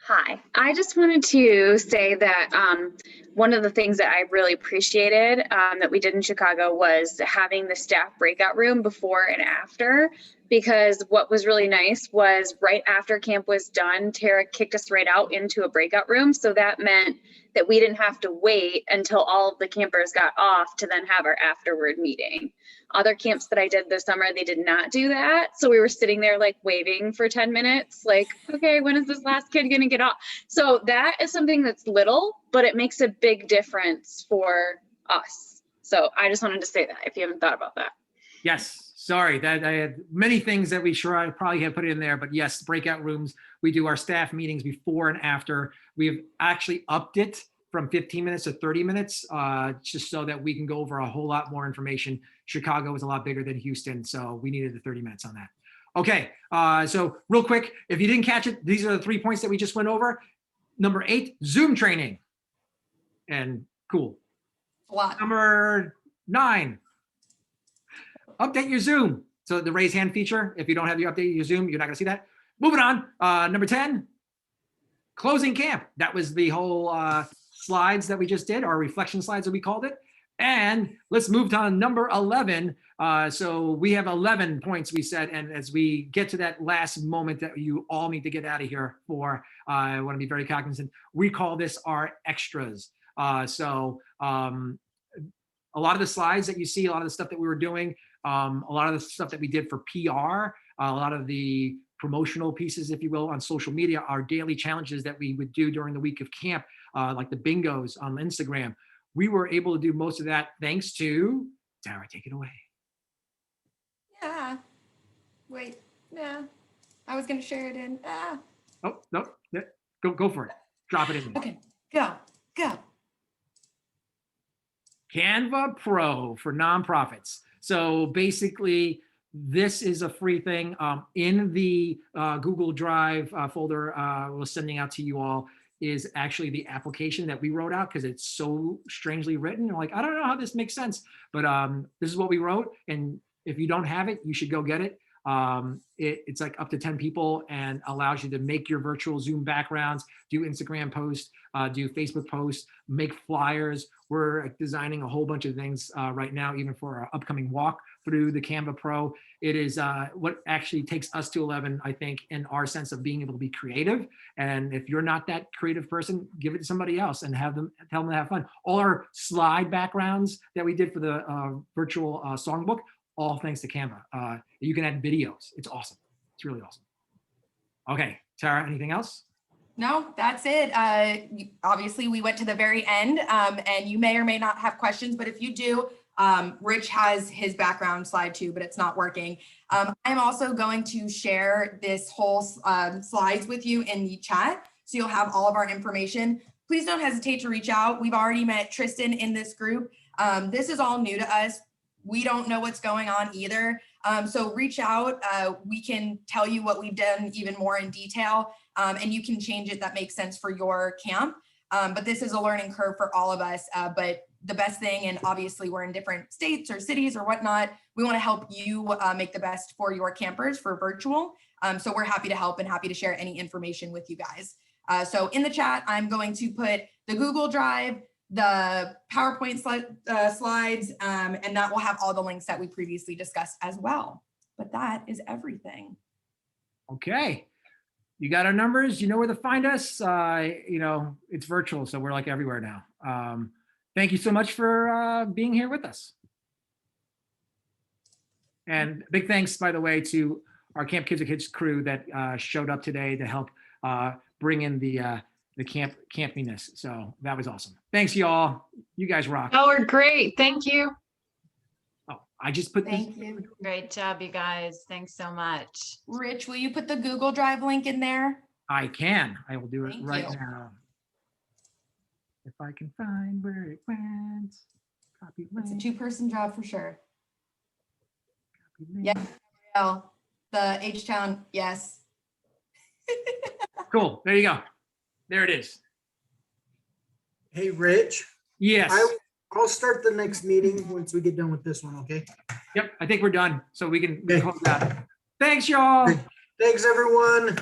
Hi, I just wanted to say that one of the things that I really appreciated that we did in Chicago was having the staff breakout room before and after, because what was really nice was right after camp was done, Tara kicked us right out into a breakout room. So that meant that we didn't have to wait until all of the campers got off to then have our afterward meeting. Other camps that I did this summer, they did not do that. So we were sitting there like waiting for 10 minutes, like, okay, when is this last kid gonna get off? So that is something that's little, but it makes a big difference for us. So I just wanted to say that if you haven't thought about that. Yes, Sorry that I had many things that I probably had put in there, but yes, breakout rooms. We do our staff meetings before and after. We have actually upped it from 15 minutes to 30 minutes, just so that we can go over a whole lot more information. Chicago is a lot bigger than Houston, so we needed the 30 minutes on that. Okay, so real quick, if you didn't catch it, these are the 3 points that we just went over. Number 8, Zoom training. And cool. A lot. Number 9, update your Zoom. So the raise hand feature, if you don't have your update your Zoom, you're not gonna see that. Moving on, number 10, closing camp. That was the whole slides that we just did, our reflection slides that we called it. And let's move on number 11. So we have 11 points we said, and as we get to that last moment that you all need to get out of here for, I want to be very cognizant, we call this our extras. A lot of the slides that you see, a lot of the stuff that we were doing, a lot of the stuff that we did for PR, a lot of the promotional pieces, if you will, on social media, our daily challenges that we would do during the week of camp, like the bingos on Instagram. We were able to do most of that thanks to Tara. Take it away. Yeah. Wait. Yeah. I was gonna share it in. Oh no! Go for it. Drop it in there. Okay. Go. Canva Pro for nonprofits. So basically, this is a free thing. In the Google Drive folder we're sending out to you all is actually the application that we wrote out because it's so strangely written. You're like, I don't know how this makes sense, but this is what we wrote. And if you don't have it, you should go get it. It's like up to 10 people and allows you to make your virtual Zoom backgrounds, do Instagram posts, do Facebook posts, make flyers. We're designing a whole bunch of things right now, even for our upcoming walk through the Canva Pro. It is what actually takes us to 11, I think, in our sense of being able to be creative. And if you're not that creative person, give it to somebody else and tell them to have fun. All our slide backgrounds that we did for the virtual songbook, all thanks to Canva. You can add videos. It's awesome. It's really awesome. Okay, Tara, anything else? No, that's it. Obviously, we went to the very end, and you may or may not have questions, but if you do, Rich has his background slide too, but it's not working. I'm also going to share this whole slides with you in the chat, so you'll have all of our information. Please don't hesitate to reach out. We've already met Tristan in this group. This is all new to us. We don't know what's going on either. So reach out. We can tell you what we've done even more in detail, and you can change it that makes sense for your camp. But this is a learning curve for all of us. But the best thing, and obviously we're in different states or cities or whatnot, we want to help you make the best for your campers for virtual. So we're happy to help and happy to share any information with you guys. So in the chat, I'm going to put the Google Drive, the PowerPoint slides, and that will have all the links that we previously discussed as well. But that is everything. Okay. You got our numbers. You know where to find us. You know, it's virtual, so we're like everywhere now. Thank you so much for being here with us. And big thanks, by the way, to our Camp Kids and Kids crew that showed up today to help bring in the campiness. So that was awesome. Thanks, y'all. You guys rock. Oh, we're great. Thank you. Oh, I just put Thank you. Great job, you guys. Thanks so much. Rich, will you put the Google Drive link in there? I can. I will do it Thank right you. now. If I can find where it went. Copy It's a link. two-person job for sure. Copy link. Yeah. Well, the H-Town, yes. Cool. There you go. There it is. Hey, Rich. Yes. I'll start the next meeting once we get done with this one, okay? Yep. I think we're done. So we can Okay. close that. Thanks, y'all. Thanks, everyone.